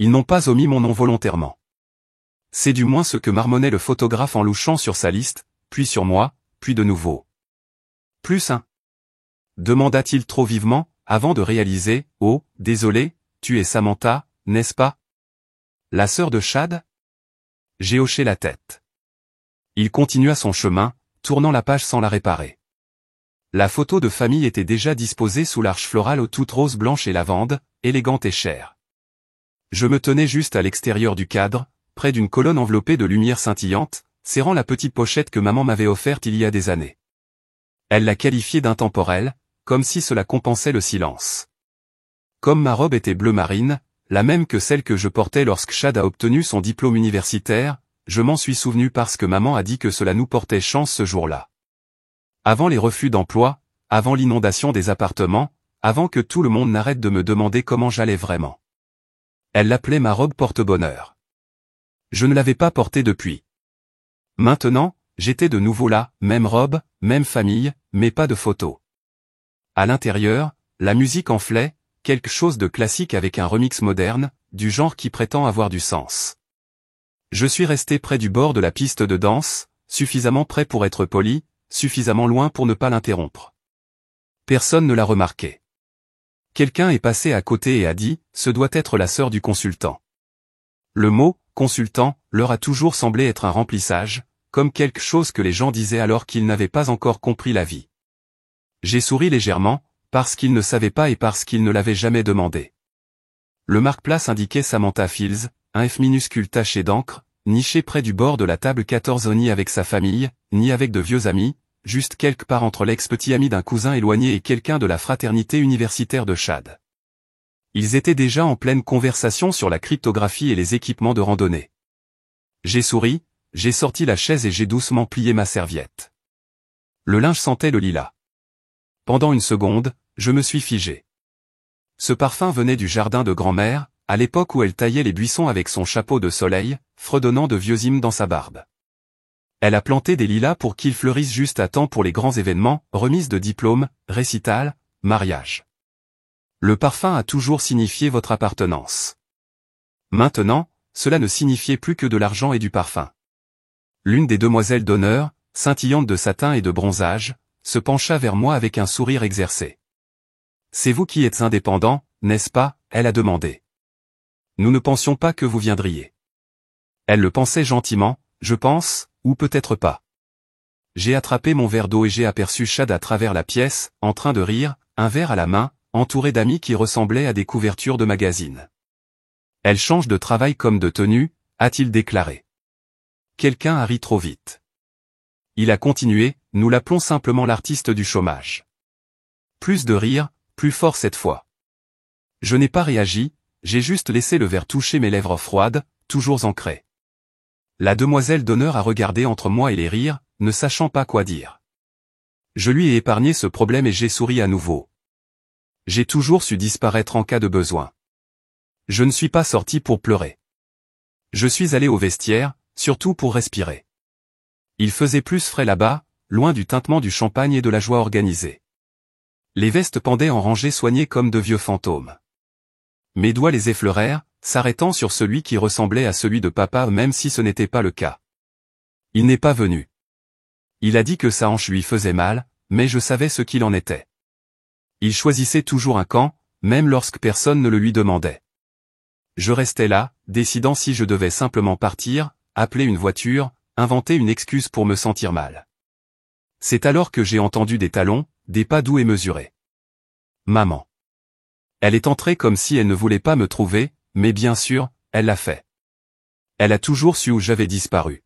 Ils n'ont pas omis mon nom volontairement. C'est du moins ce que marmonnait le photographe en louchant sur sa liste, puis sur moi, puis de nouveau. Plus un. Demanda-t-il trop vivement, avant de réaliser, « Oh, désolé, tu es Samantha, n'est-ce pas? La sœur de Chad ?» J'ai hoché la tête. Il continua son chemin, tournant la page sans la réparer. La photo de famille était déjà disposée sous l'arche florale aux toutes roses blanches et lavande, élégante et chère. Je me tenais juste à l'extérieur du cadre, près d'une colonne enveloppée de lumière scintillante, serrant la petite pochette que maman m'avait offerte il y a des années. Elle l'a qualifiée d'intemporelle, comme si cela compensait le silence. Comme ma robe était bleu marine, la même que celle que je portais lorsque Chad a obtenu son diplôme universitaire, je m'en suis souvenu parce que maman a dit que cela nous portait chance ce jour-là. Avant les refus d'emploi, avant l'inondation des appartements, avant que tout le monde n'arrête de me demander comment j'allais vraiment. Elle l'appelait ma robe porte-bonheur. Je ne l'avais pas portée depuis. Maintenant, j'étais de nouveau là, même robe, même famille, mais pas de photo. À l'intérieur, la musique enflait, quelque chose de classique avec un remix moderne, du genre qui prétend avoir du sens. Je suis resté près du bord de la piste de danse, suffisamment près pour être poli, suffisamment loin pour ne pas l'interrompre. Personne ne l'a remarqué. Quelqu'un est passé à côté et a dit, ce doit être la sœur du consultant. Le mot, consultant, leur a toujours semblé être un remplissage, comme quelque chose que les gens disaient alors qu'ils n'avaient pas encore compris la vie. J'ai souri légèrement, parce qu'ils ne savaient pas et parce qu'ils ne l'avaient jamais demandé. Le marque-place indiquait Samantha Fields, un F minuscule taché d'encre, niché près du bord de la table 14 ni avec sa famille, ni avec de vieux amis, juste quelque part entre l'ex-petit ami d'un cousin éloigné et quelqu'un de la fraternité universitaire de Chad. Ils étaient déjà en pleine conversation sur la cryptographie et les équipements de randonnée. J'ai souri, j'ai sorti la chaise et j'ai doucement plié ma serviette. Le linge sentait le lilas. Pendant une seconde, je me suis figé. Ce parfum venait du jardin de grand-mère, à l'époque où elle taillait les buissons avec son chapeau de soleil, fredonnant de vieux hymnes dans sa barbe. Elle a planté des lilas pour qu'ils fleurissent juste à temps pour les grands événements, remise de diplômes, récital, mariage. Le parfum a toujours signifié votre appartenance. Maintenant, cela ne signifiait plus que de l'argent et du parfum. L'une des demoiselles d'honneur, scintillante de satin et de bronzage, se pencha vers moi avec un sourire exercé. « C'est vous qui êtes indépendant, n'est-ce pas ?» elle a demandé. « Nous ne pensions pas que vous viendriez. » Elle le pensait gentiment, je pense, ou peut-être pas. J'ai attrapé mon verre d'eau et j'ai aperçu Chad à travers la pièce, en train de rire, un verre à la main, entouré d'amis qui ressemblaient à des couvertures de magazines. « Elle change de travail comme de tenue », a-t-il déclaré. Quelqu'un a ri trop vite. Il a continué, nous l'appelons simplement l'artiste du chômage. Plus de rire, plus fort cette fois. Je n'ai pas réagi, j'ai juste laissé le verre toucher mes lèvres froides, toujours ancrées. La demoiselle d'honneur a regardé entre moi et les rires, ne sachant pas quoi dire. Je lui ai épargné ce problème et j'ai souri à nouveau. J'ai toujours su disparaître en cas de besoin. Je ne suis pas sorti pour pleurer. Je suis allé au vestiaire, surtout pour respirer. Il faisait plus frais là-bas, loin du tintement du champagne et de la joie organisée. Les vestes pendaient en rangées soignées comme de vieux fantômes. Mes doigts les effleurèrent, s'arrêtant sur celui qui ressemblait à celui de papa même si ce n'était pas le cas. Il n'est pas venu. Il a dit que sa hanche lui faisait mal, mais je savais ce qu'il en était. Il choisissait toujours un camp, même lorsque personne ne le lui demandait. Je restais là, décidant si je devais simplement partir, appeler une voiture, inventer une excuse pour me sentir mal. C'est alors que j'ai entendu des talons, des pas doux et mesurés. Maman. Elle est entrée comme si elle ne voulait pas me trouver, mais bien sûr, elle l'a fait. Elle a toujours su où j'avais disparu.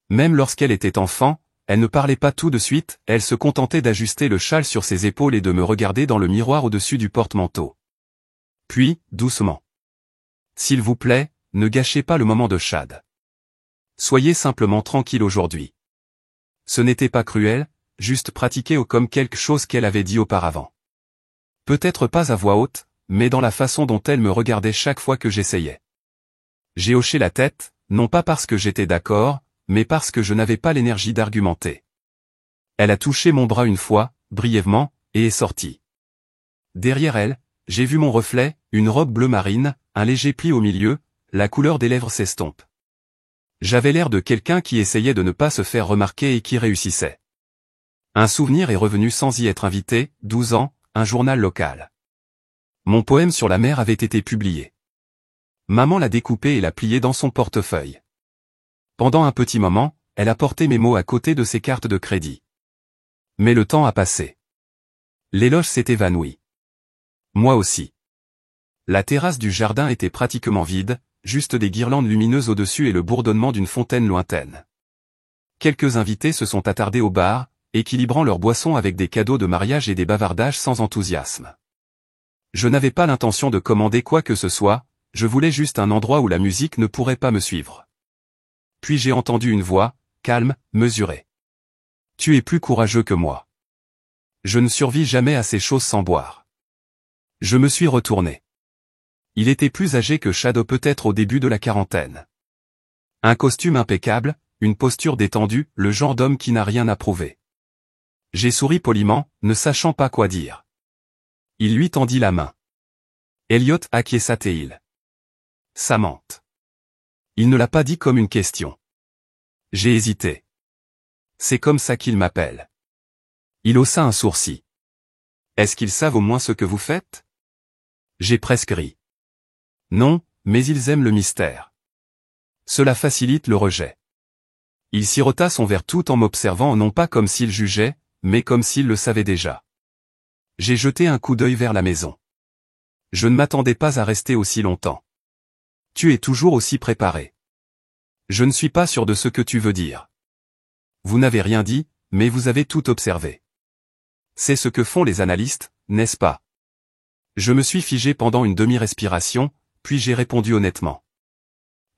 Même lorsqu'elle était enfant, elle ne parlait pas tout de suite, elle se contentait d'ajuster le châle sur ses épaules et de me regarder dans le miroir au-dessus du porte-manteau. Puis, doucement. S'il vous plaît, ne gâchez pas le moment de Chad. Soyez simplement tranquille aujourd'hui. Ce n'était pas cruel, juste pratiqué comme quelque chose qu'elle avait dit auparavant. Peut-être pas à voix haute, mais dans la façon dont elle me regardait chaque fois que j'essayais. J'ai hoché la tête, non pas parce que j'étais d'accord, mais parce que je n'avais pas l'énergie d'argumenter. Elle a touché mon bras une fois, brièvement, et est sortie. Derrière elle, j'ai vu mon reflet, une robe bleu marine, un léger pli au milieu, la couleur des lèvres s'estompe. J'avais l'air de quelqu'un qui essayait de ne pas se faire remarquer et qui réussissait. Un souvenir est revenu sans y être invité, 12 ans, un journal local. Mon poème sur la mer avait été publié. Maman l'a découpé et l'a plié dans son portefeuille. Pendant un petit moment, elle a porté mes mots à côté de ses cartes de crédit. Mais le temps a passé. L'éloge s'est évanoui. Moi aussi. La terrasse du jardin était pratiquement vide, juste des guirlandes lumineuses au-dessus et le bourdonnement d'une fontaine lointaine. Quelques invités se sont attardés au bar, équilibrant leurs boissons avec des cadeaux de mariage et des bavardages sans enthousiasme. Je n'avais pas l'intention de commander quoi que ce soit, je voulais juste un endroit où la musique ne pourrait pas me suivre. Puis j'ai entendu une voix, calme, mesurée. Tu es plus courageux que moi. Je ne survis jamais à ces choses sans boire. Je me suis retourné. Il était plus âgé que Shadow, peut-être au début de la quarantaine. Un costume impeccable, une posture détendue, le genre d'homme qui n'a rien à prouver. J'ai souri poliment, ne sachant pas quoi dire. Il lui tendit la main. Elliot acquiesça-t-il. Samantha. Il ne l'a pas dit comme une question. J'ai hésité. C'est comme ça qu'il m'appelle. Il haussa un sourcil. Est-ce qu'ils savent au moins ce que vous faites? J'ai presque ri. Non, mais ils aiment le mystère. Cela facilite le rejet. Il sirota son verre tout en m'observant, non pas comme s'il jugeait, mais comme s'il le savait déjà. J'ai jeté un coup d'œil vers la maison. Je ne m'attendais pas à rester aussi longtemps. Tu es toujours aussi préparé. Je ne suis pas sûr de ce que tu veux dire. Vous n'avez rien dit, mais vous avez tout observé. C'est ce que font les analystes, n'est-ce pas? Je me suis figé pendant une demi-respiration, puis j'ai répondu honnêtement.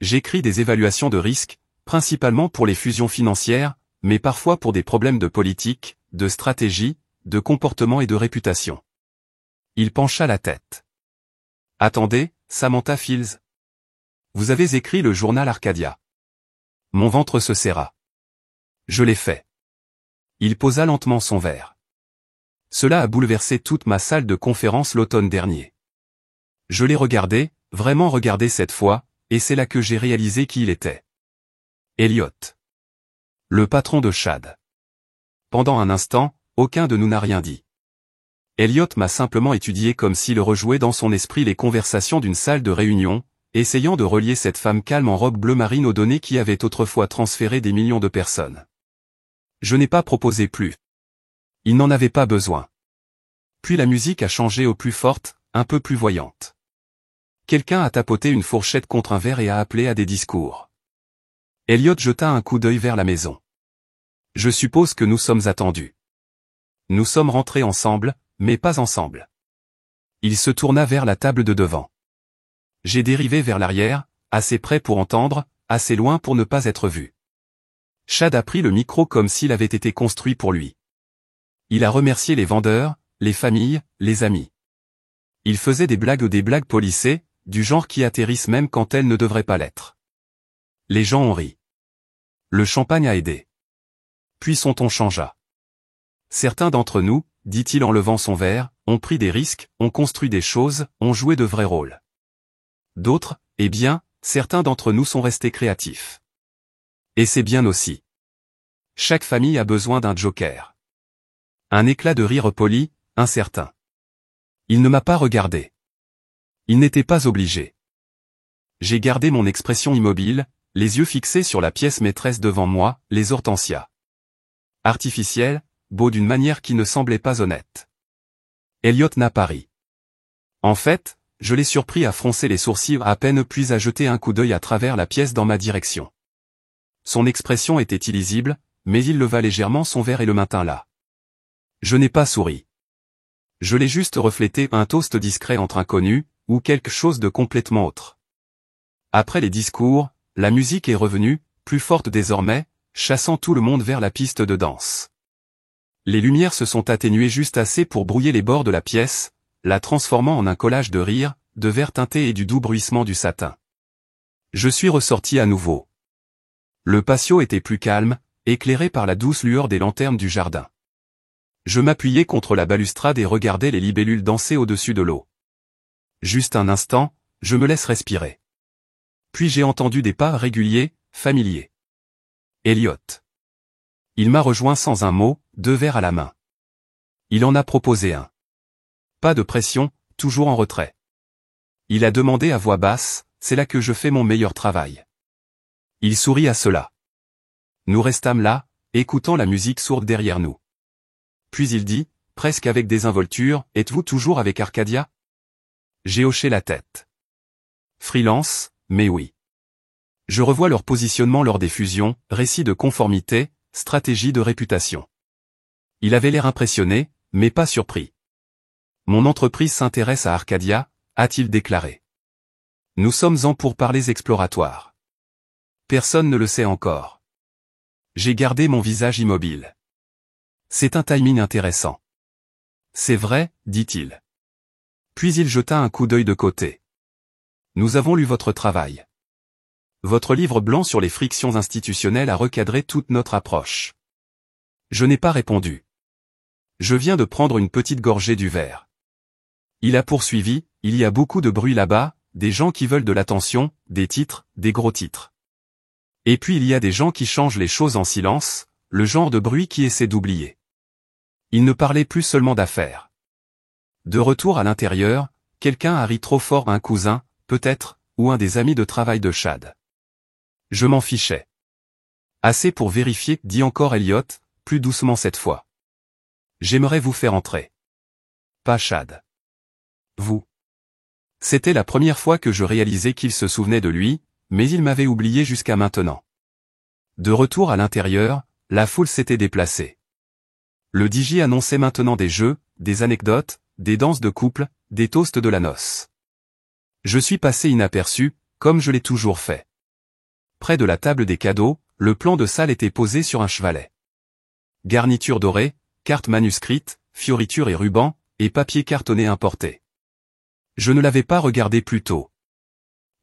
J'écris des évaluations de risque, principalement pour les fusions financières, mais parfois pour des problèmes de politique, de stratégie, de comportement et de réputation. Il pencha la tête. Attendez, Samantha Fields. Vous avez écrit le journal Arcadia. Mon ventre se serra. Je l'ai fait. Il posa lentement son verre. Cela a bouleversé toute ma salle de conférence l'automne dernier. Je l'ai regardé, vraiment regardé cette fois, et c'est là que j'ai réalisé qui il était. Elliot. Le patron de Shad. Pendant un instant, aucun de nous n'a rien dit. Elliot m'a simplement étudié comme s'il rejouait dans son esprit les conversations d'une salle de réunion, essayant de relier cette femme calme en robe bleu marine aux données qui avaient autrefois transféré des millions de personnes. Je n'ai pas proposé plus. Il n'en avait pas besoin. Puis la musique a changé au plus forte, un peu plus voyante. Quelqu'un a tapoté une fourchette contre un verre et a appelé à des discours. Elliot jeta un coup d'œil vers la maison. Je suppose que nous sommes attendus. Nous sommes rentrés ensemble, mais pas ensemble. Il se tourna vers la table de devant. J'ai dérivé vers l'arrière, assez près pour entendre, assez loin pour ne pas être vu. Shad a pris le micro comme s'il avait été construit pour lui. Il a remercié les vendeurs, les familles, les amis. Il faisait des blagues polissées, du genre qui atterrissent même quand elles ne devraient pas l'être. Les gens ont ri. Le champagne a aidé. Puis son ton changea. Certains d'entre nous, dit-il en levant son verre, ont pris des risques, ont construit des choses, ont joué de vrais rôles. D'autres, eh bien, certains d'entre nous sont restés créatifs. Et c'est bien aussi. Chaque famille a besoin d'un joker. Un éclat de rire poli, incertain. Il ne m'a pas regardé. Il n'était pas obligé. J'ai gardé mon expression immobile, les yeux fixés sur la pièce maîtresse devant moi, les hortensias. Artificiel, beau d'une manière qui ne semblait pas honnête. Elliot n'a pas ri. En fait, je l'ai surpris à froncer les sourcils à peine puis à jeter un coup d'œil à travers la pièce dans ma direction. Son expression était illisible, mais il leva légèrement son verre et le maintint là. Je n'ai pas souri. Je l'ai juste reflété, un toast discret entre inconnus, ou quelque chose de complètement autre. Après les discours, la musique est revenue, plus forte désormais, chassant tout le monde vers la piste de danse. Les lumières se sont atténuées juste assez pour brouiller les bords de la pièce, la transformant en un collage de rires, de verre teinté et du doux bruissement du satin. Je suis ressorti à nouveau. Le patio était plus calme, éclairé par la douce lueur des lanternes du jardin. Je m'appuyais contre la balustrade et regardais les libellules danser au-dessus de l'eau. Juste un instant, je me laisse respirer. Puis j'ai entendu des pas réguliers, familiers. Elliot. Il m'a rejoint sans un mot, 2 verres à la main. Il en a proposé un. Pas de pression, toujours en retrait. Il a demandé à voix basse, c'est là que je fais mon meilleur travail. Il sourit à cela. Nous restâmes là, écoutant la musique sourde derrière nous. Puis il dit, presque avec désinvolture, êtes-vous toujours avec Arcadia? J'ai hoché la tête. Freelance, mais oui. Je revois leur positionnement lors des fusions, récit de conformité, stratégie de réputation. Il avait l'air impressionné, mais pas surpris. Mon entreprise s'intéresse à Arcadia, a-t-il déclaré. Nous sommes en pourparlers exploratoires. Personne ne le sait encore. J'ai gardé mon visage immobile. C'est un timing intéressant. C'est vrai, dit-il. Puis il jeta un coup d'œil de côté. Nous avons lu votre travail. Votre livre blanc sur les frictions institutionnelles a recadré toute notre approche. Je n'ai pas répondu. Je viens de prendre une petite gorgée du verre. Il a poursuivi, il y a beaucoup de bruit là-bas, des gens qui veulent de l'attention, des titres, des gros titres. Et puis il y a des gens qui changent les choses en silence, le genre de bruit qui essaie d'oublier. Il ne parlait plus seulement d'affaires. De retour à l'intérieur, quelqu'un a ri trop fort à un cousin, peut-être, ou un des amis de travail de Chad. Je m'en fichais. Assez pour vérifier, dit encore Elliot, plus doucement cette fois. J'aimerais vous faire entrer. Pas Chad. Vous. C'était la première fois que je réalisais qu'il se souvenait de lui, mais il m'avait oublié jusqu'à maintenant. De retour à l'intérieur, la foule s'était déplacée. Le DJ annonçait maintenant des jeux, des anecdotes, des danses de couple, des toasts de la noce. Je suis passé inaperçu, comme je l'ai toujours fait. Près de la table des cadeaux, le plan de salle était posé sur un chevalet. Garniture dorée, cartes manuscrites, fioritures et rubans, et papier cartonné importé. Je ne l'avais pas regardé plus tôt.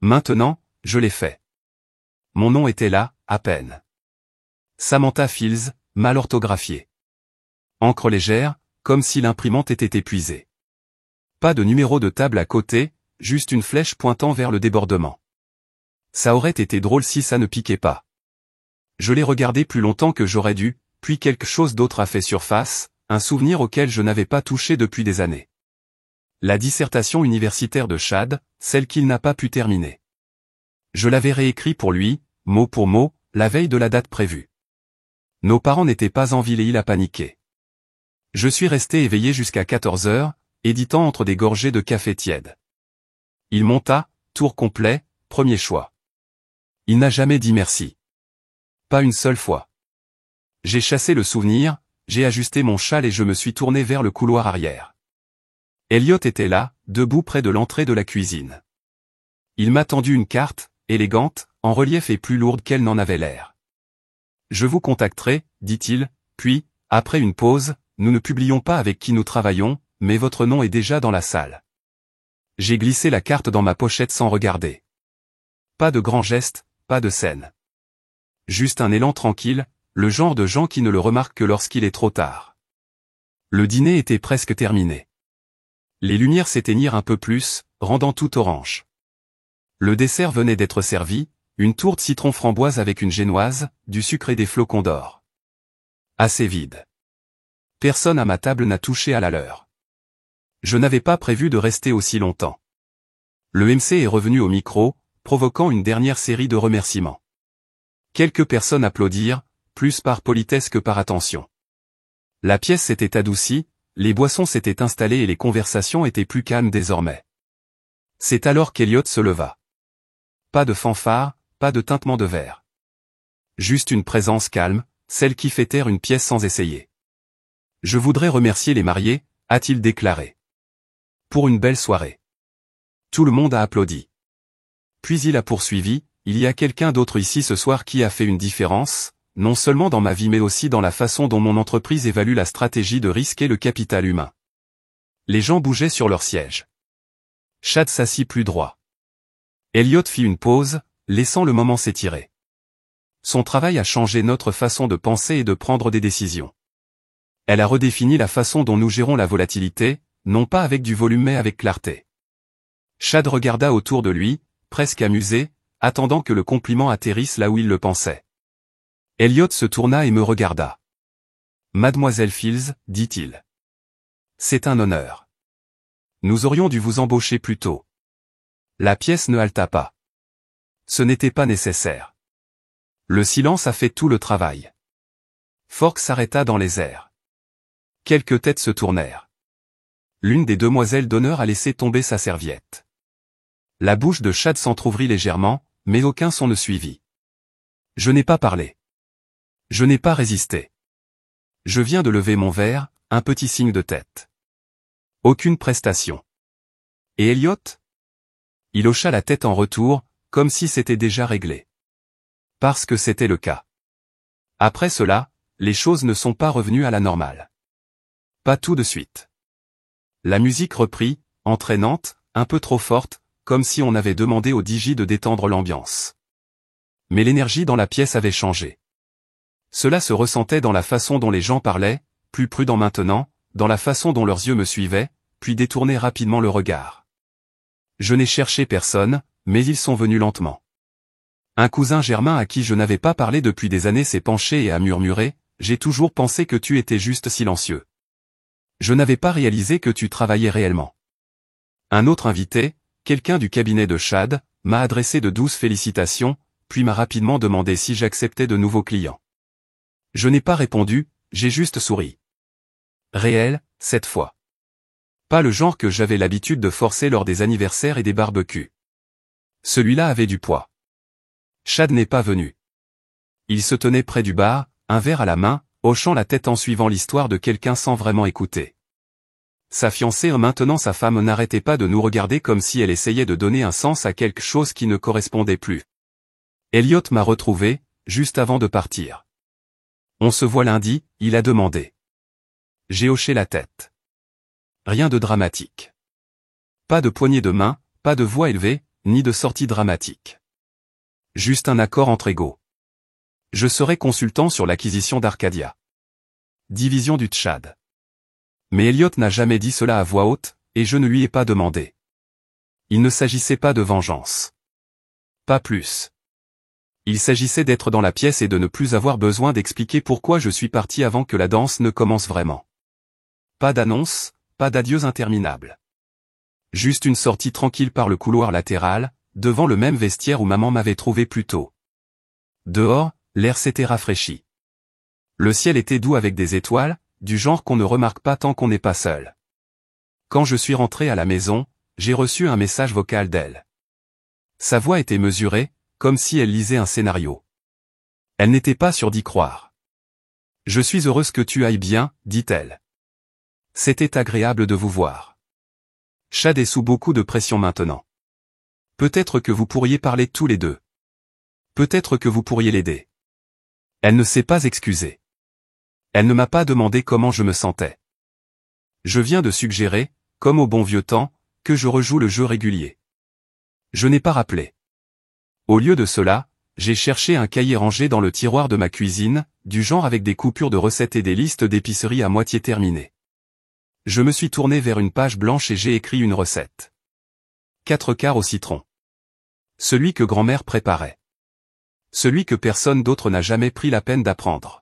Maintenant, je l'ai fait. Mon nom était là, à peine. Samantha Fields, mal orthographié. Encre légère, comme si l'imprimante était épuisée. Pas de numéro de table à côté, juste une flèche pointant vers le débordement. Ça aurait été drôle si ça ne piquait pas. Je l'ai regardé plus longtemps que j'aurais dû, puis quelque chose d'autre a fait surface, un souvenir auquel je n'avais pas touché depuis des années. La dissertation universitaire de Chad, celle qu'il n'a pas pu terminer. Je l'avais réécrit pour lui, mot pour mot, la veille de la date prévue. Nos parents n'étaient pas en ville et il a paniqué. Je suis resté éveillé jusqu'à 14 heures, éditant entre des gorgées de café tiède. Il monta, tour complet, premier choix. Il n'a jamais dit merci. Pas une seule fois. J'ai chassé le souvenir, j'ai ajusté mon châle et je me suis tourné vers le couloir arrière. Elliot était là, debout près de l'entrée de la cuisine. Il m'a tendu une carte, élégante, en relief et plus lourde qu'elle n'en avait l'air. Je vous contacterai, dit-il, puis, après une pause, nous ne publions pas avec qui nous travaillons, mais votre nom est déjà dans la salle. J'ai glissé la carte dans ma pochette sans regarder. Pas de grands gestes, pas de scène. Juste un élan tranquille, le genre de gens qui ne le remarquent que lorsqu'il est trop tard. Le dîner était presque terminé. Les lumières s'éteignirent un peu plus, rendant tout orange. Le dessert venait d'être servi, une tourte citron framboise avec une génoise, du sucre et des flocons d'or. Assez vide. Personne à ma table n'a touché à la leur. Je n'avais pas prévu de rester aussi longtemps. Le MC est revenu au micro, provoquant une dernière série de remerciements. Quelques personnes applaudirent, plus par politesse que par attention. La pièce s'était adoucie, les boissons s'étaient installées et les conversations étaient plus calmes désormais. C'est alors qu'Elliot se leva. Pas de fanfare, pas de tintement de verre. Juste une présence calme, celle qui fait taire une pièce sans essayer. Je voudrais remercier les mariés, a-t-il déclaré. Pour une belle soirée. Tout le monde a applaudi. Puis il a poursuivi, il y a quelqu'un d'autre ici ce soir qui a fait une différence, non seulement dans ma vie mais aussi dans la façon dont mon entreprise évalue la stratégie de risque et le capital humain. Les gens bougeaient sur leur siège. Chad s'assit plus droit. Elliot fit une pause, laissant le moment s'étirer. Son travail a changé notre façon de penser et de prendre des décisions. Elle a redéfini la façon dont nous gérons la volatilité, non pas avec du volume mais avec clarté. Chad regarda autour de lui, presque amusé, attendant que le compliment atterrisse là où il le pensait. Elliot se tourna et me regarda. Mademoiselle Fields, dit-il. C'est un honneur. Nous aurions dû vous embaucher plus tôt. La pièce ne halta pas. Ce n'était pas nécessaire. Le silence a fait tout le travail. Fork s'arrêta dans les airs. Quelques têtes se tournèrent. L'une des demoiselles d'honneur a laissé tomber sa serviette. La bouche de Chad s'entr'ouvrit légèrement, mais aucun son ne suivit. Je n'ai pas parlé. Je n'ai pas résisté. Je viens de lever mon verre, un petit signe de tête. Aucune prestation. Et Elliot? Il hocha la tête en retour, comme si c'était déjà réglé. Parce que c'était le cas. Après cela, les choses ne sont pas revenues à la normale. Pas tout de suite. La musique reprit, entraînante, un peu trop forte, comme si on avait demandé au DJ de détendre l'ambiance. Mais l'énergie dans la pièce avait changé. Cela se ressentait dans la façon dont les gens parlaient, plus prudents maintenant, dans la façon dont leurs yeux me suivaient, puis détournaient rapidement le regard. Je n'ai cherché personne, mais ils sont venus lentement. Un cousin germain à qui je n'avais pas parlé depuis des années s'est penché et a murmuré, « J'ai toujours pensé que tu étais juste silencieux. Je n'avais pas réalisé que tu travaillais réellement. » Un autre invité, quelqu'un du cabinet de Chad, m'a adressé de douces félicitations, puis m'a rapidement demandé si j'acceptais de nouveaux clients. Je n'ai pas répondu, j'ai juste souri. Réel, cette fois. Pas le genre que j'avais l'habitude de forcer lors des anniversaires et des barbecues. Celui-là avait du poids. Chad n'est pas venu. Il se tenait près du bar, un verre à la main, hochant la tête en suivant l'histoire de quelqu'un sans vraiment écouter. Sa fiancée maintenant sa femme n'arrêtait pas de nous regarder comme si elle essayait de donner un sens à quelque chose qui ne correspondait plus. Elliot m'a retrouvé, juste avant de partir. On se voit lundi, il a demandé. J'ai hoché la tête. Rien de dramatique. Pas de poignée de main, pas de voix élevée, ni de sortie dramatique. Juste un accord entre égaux. Je serai consultant sur l'acquisition d'Arcadia. Division du Tchad. Mais Elliot n'a jamais dit cela à voix haute, et je ne lui ai pas demandé. Il ne s'agissait pas de vengeance. Pas plus. Il s'agissait d'être dans la pièce et de ne plus avoir besoin d'expliquer pourquoi je suis parti avant que la danse ne commence vraiment. Pas d'annonce, pas d'adieux interminables. Juste une sortie tranquille par le couloir latéral, devant le même vestiaire où maman m'avait trouvé plus tôt. Dehors, l'air s'était rafraîchi. Le ciel était doux avec des étoiles, du genre qu'on ne remarque pas tant qu'on n'est pas seul. Quand je suis rentré à la maison, j'ai reçu un message vocal d'elle. Sa voix était mesurée, comme si elle lisait un scénario. Elle n'était pas sûre d'y croire. « Je suis heureuse que tu ailles bien, dit-elle. C'était agréable de vous voir. Chad est sous beaucoup de pression maintenant. Peut-être que vous pourriez parler tous les deux. Peut-être que vous pourriez l'aider. » Elle ne s'est pas excusée. Elle ne m'a pas demandé comment je me sentais. Je viens de suggérer, comme au bon vieux temps, que je rejoue le jeu régulier. Je n'ai pas rappelé. Au lieu de cela, j'ai cherché un cahier rangé dans le tiroir de ma cuisine, du genre avec des coupures de recettes et des listes d'épicerie à moitié terminées. Je me suis tourné vers une page blanche et j'ai écrit une recette. 4 quarts au citron. Celui que grand-mère préparait. Celui que personne d'autre n'a jamais pris la peine d'apprendre.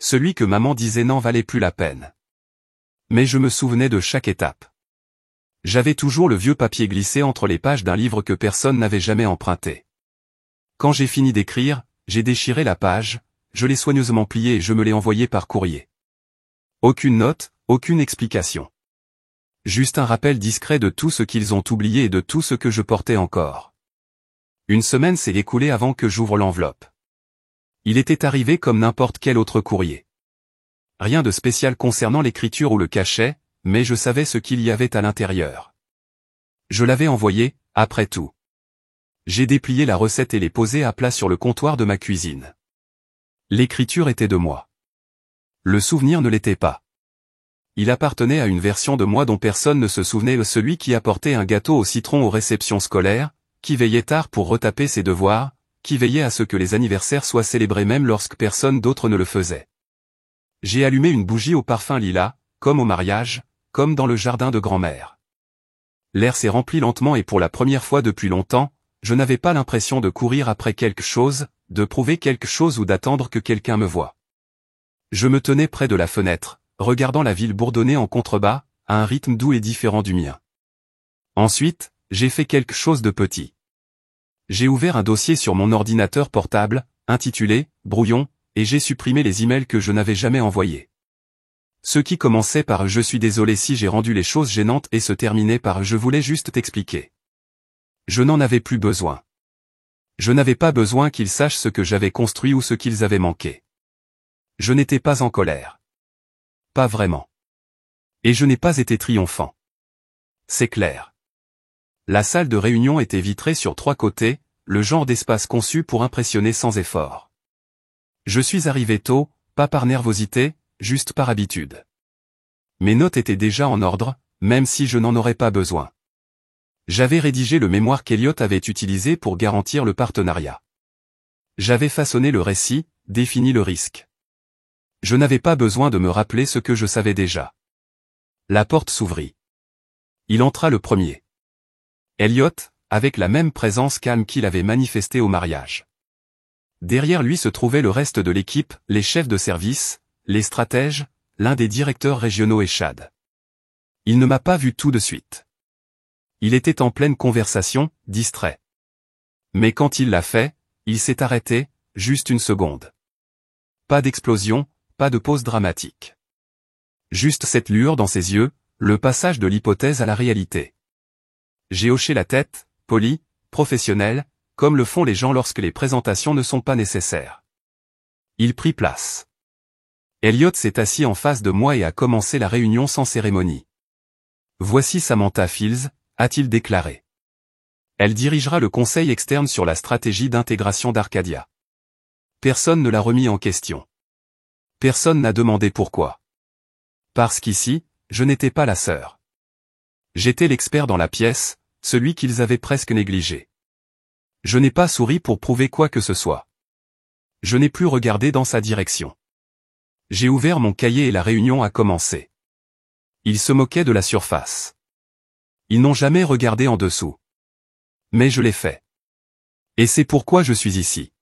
Celui que maman disait n'en valait plus la peine. Mais je me souvenais de chaque étape. J'avais toujours le vieux papier glissé entre les pages d'un livre que personne n'avait jamais emprunté. Quand j'ai fini d'écrire, j'ai déchiré la page, je l'ai soigneusement pliée et je me l'ai envoyée par courrier. Aucune note, aucune explication. Juste un rappel discret de tout ce qu'ils ont oublié et de tout ce que je portais encore. Une semaine s'est écoulée avant que j'ouvre l'enveloppe. Il était arrivé comme n'importe quel autre courrier. Rien de spécial concernant l'écriture ou le cachet, mais je savais ce qu'il y avait à l'intérieur. Je l'avais envoyé, après tout. J'ai déplié la recette et l'ai posée à plat sur le comptoir de ma cuisine. L'écriture était de moi. Le souvenir ne l'était pas. Il appartenait à une version de moi dont personne ne se souvenait, celui qui apportait un gâteau au citron aux réceptions scolaires, qui veillait tard pour retaper ses devoirs, qui veillait à ce que les anniversaires soient célébrés même lorsque personne d'autre ne le faisait. J'ai allumé une bougie au parfum lilas, comme au mariage, comme dans le jardin de grand-mère. l'air s'est rempli lentement et pour la première fois depuis longtemps, je n'avais pas l'impression de courir après quelque chose, de prouver quelque chose ou d'attendre que quelqu'un me voie. Je me tenais près de la fenêtre, regardant la ville bourdonner en contrebas, à un rythme doux et différent du mien. Ensuite, j'ai fait quelque chose de petit. J'ai ouvert un dossier sur mon ordinateur portable, intitulé « Brouillon », et j'ai supprimé les emails que je n'avais jamais envoyés. Ceux qui commençaient par « Je suis désolé si j'ai rendu les choses gênantes » et se terminaient par « Je voulais juste t'expliquer ». Je n'en avais plus besoin. Je n'avais pas besoin qu'ils sachent ce que j'avais construit ou ce qu'ils avaient manqué. Je n'étais pas en colère. Pas vraiment. Et je n'ai pas été triomphant. C'est clair. La salle de réunion était vitrée sur 3 côtés, le genre d'espace conçu pour impressionner sans effort. Je suis arrivé tôt, pas par nervosité, juste par habitude. Mes notes étaient déjà en ordre, même si je n'en aurais pas besoin. J'avais rédigé le mémoire qu'Elliot avait utilisé pour garantir le partenariat. J'avais façonné le récit, défini le risque. Je n'avais pas besoin de me rappeler ce que je savais déjà. La porte s'ouvrit. Il entra le premier. Elliot, avec la même présence calme qu'il avait manifestée au mariage. Derrière lui se trouvait le reste de l'équipe, les chefs de service, les stratèges, l'un des directeurs régionaux et Chad. Il ne m'a pas vu tout de suite. Il était en pleine conversation, distrait. Mais quand il l'a fait, il s'est arrêté, juste une seconde. Pas d'explosion, pas de pause dramatique. Juste cette lueur dans ses yeux, le passage de l'hypothèse à la réalité. J'ai hoché la tête, poli, professionnel, comme le font les gens lorsque les présentations ne sont pas nécessaires. Il prit place. Elliot s'est assis en face de moi et a commencé la réunion sans cérémonie. Voici Samantha Fields, a-t-il déclaré. Elle dirigera le conseil externe sur la stratégie d'intégration d'Arcadia. Personne ne l'a remis en question. Personne n'a demandé pourquoi. Parce qu'ici, je n'étais pas la sœur. J'étais l'expert dans la pièce, celui qu'ils avaient presque négligé. Je n'ai pas souri pour prouver quoi que ce soit. Je n'ai plus regardé dans sa direction. J'ai ouvert mon cahier et la réunion a commencé. Ils se moquaient de la surface. Ils n'ont jamais regardé en dessous. Mais je l'ai fait. Et c'est pourquoi je suis ici.